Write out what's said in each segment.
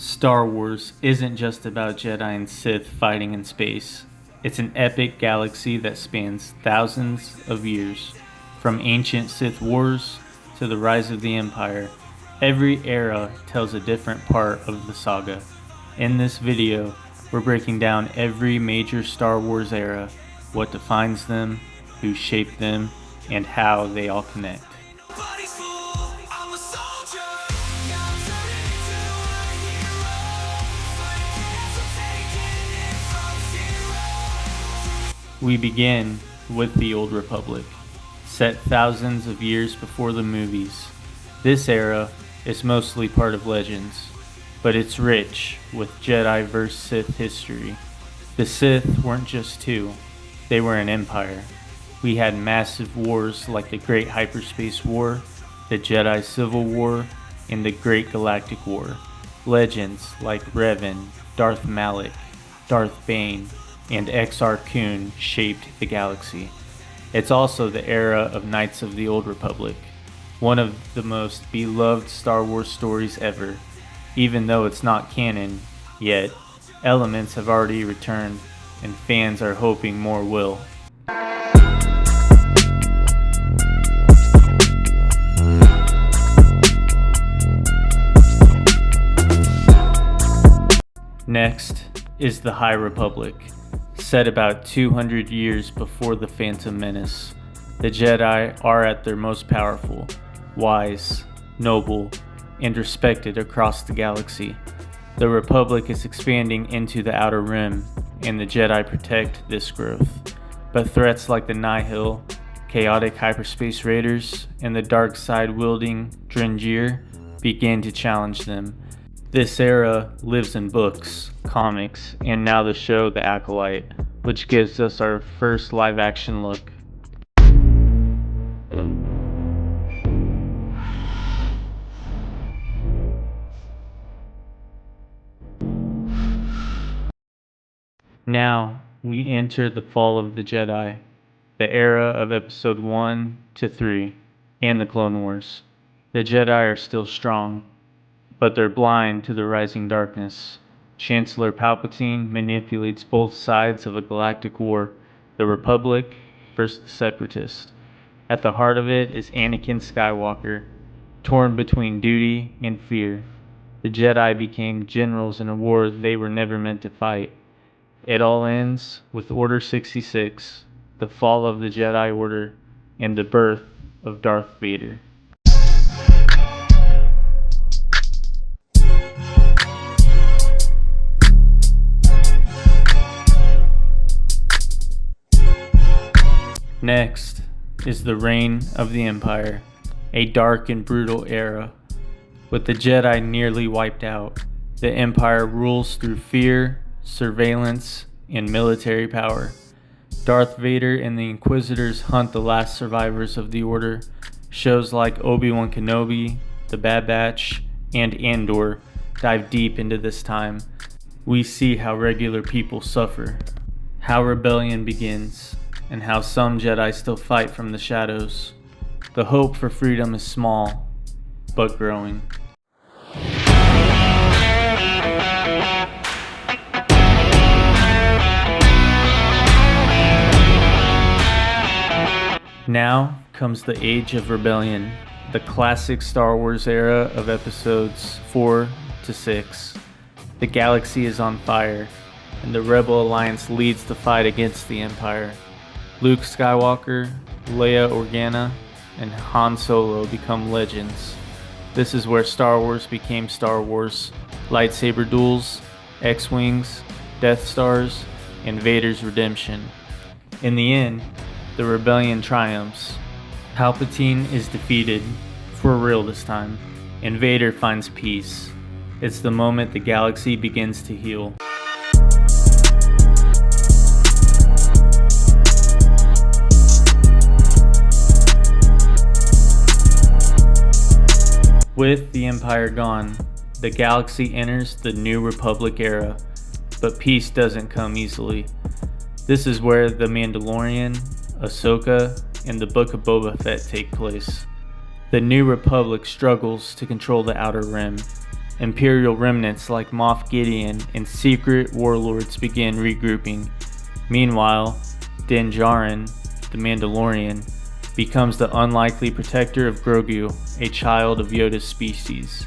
Star Wars isn't just about Jedi and Sith fighting in space. It's an epic galaxy that spans thousands of years. From ancient Sith wars to the rise of the Empire, every era tells a different part of the saga. In this video, we're breaking down every major Star Wars era, what defines them, who shaped them, and how they all connect. We begin with the Old Republic, set thousands of years before the movies. This era is mostly part of Legends, but it's rich with Jedi vs. Sith history. The Sith weren't just two, they were an empire. We had massive wars like the Great Hyperspace War, the Jedi Civil War, and the Great Galactic War. Legends like Revan, Darth Malak, Darth Bane, and Exar Kun shaped the galaxy. It's also the era of Knights of the Old Republic, one of the most beloved Star Wars stories ever. Even though it's not canon yet, elements have already returned, and fans are hoping more will. Next is the High Republic. Set about 200 years before the Phantom Menace. The Jedi are at their most powerful, wise, noble, and respected across the galaxy. The Republic is expanding into the Outer Rim, and the Jedi protect this growth. But threats like the Nihil, chaotic hyperspace raiders, and the dark side wielding Drengir begin to challenge them. This era lives in books, comics, and now the show The Acolyte, which gives us our first live-action look. Now, we enter the fall of the Jedi, the era of Episode 1 to 3, and the Clone Wars. The Jedi are still strong, but they're blind to the rising darkness. Chancellor Palpatine manipulates both sides of a galactic war, the Republic versus the Separatists. At the heart of it is Anakin Skywalker, torn between duty and fear. The Jedi became generals in a war they were never meant to fight. It all ends with Order 66, the fall of the Jedi Order, and the birth of Darth Vader. Next is the reign of the Empire, a dark and brutal era. With the Jedi nearly wiped out, the Empire rules through fear, surveillance, and military power. Darth Vader and the Inquisitors hunt the last survivors of the Order. Shows like Obi-Wan Kenobi, The Bad Batch, and Andor dive deep into this time. We see how regular people suffer, how rebellion begins, and how some Jedi still fight from the shadows. The hope for freedom is small, but growing. Now comes the Age of Rebellion, the classic Star Wars era of episodes 4 to 6. The galaxy is on fire, and the Rebel Alliance leads the fight against the Empire. Luke Skywalker, Leia Organa, and Han Solo become legends. This is where Star Wars became Star Wars. Lightsaber duels, X-Wings, Death Stars, and Vader's redemption. In the end, the rebellion triumphs. Palpatine is defeated, for real this time, and Vader finds peace. It's the moment the galaxy begins to heal. With the Empire gone, the galaxy enters the New Republic era, but peace doesn't come easily. This is where The Mandalorian, Ahsoka, and the Book of Boba Fett take place. The New Republic struggles to control the Outer Rim. Imperial remnants like Moff Gideon and secret warlords begin regrouping. Meanwhile, Din Djarin, the Mandalorian, becomes the unlikely protector of Grogu, a child of Yoda's species.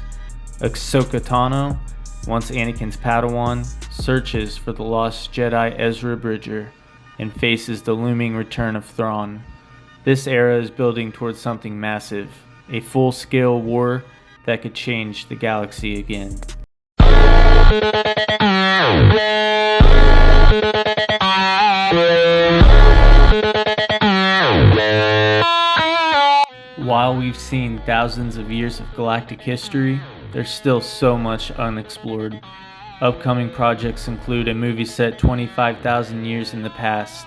Ahsoka Tano, once Anakin's Padawan, searches for the lost Jedi Ezra Bridger and faces the looming return of Thrawn. This era is building towards something massive, a full-scale war that could change the galaxy again. While we've seen thousands of years of galactic history, there's still so much unexplored. Upcoming projects include a movie set 25,000 years in the past,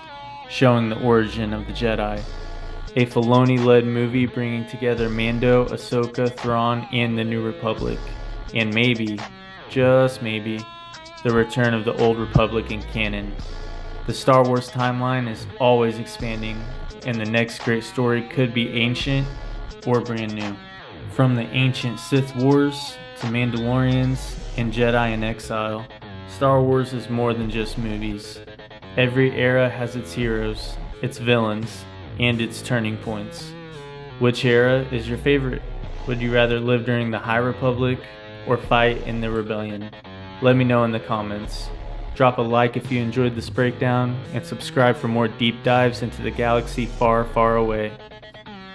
showing the origin of the Jedi. A Filoni-led movie bringing together Mando, Ahsoka, Thrawn, and the New Republic. And maybe, just maybe, the return of the Old Republic in canon. The Star Wars timeline is always expanding, and the next great story could be ancient or brand new. From the ancient Sith Wars to Mandalorians and Jedi in exile, Star Wars is more than just movies. Every era has its heroes, its villains, and its turning points. Which era is your favorite? Would you rather live during the High Republic or fight in the Rebellion? Let me know in the comments. Drop a like if you enjoyed this breakdown, and subscribe for more deep dives into the galaxy far, far away.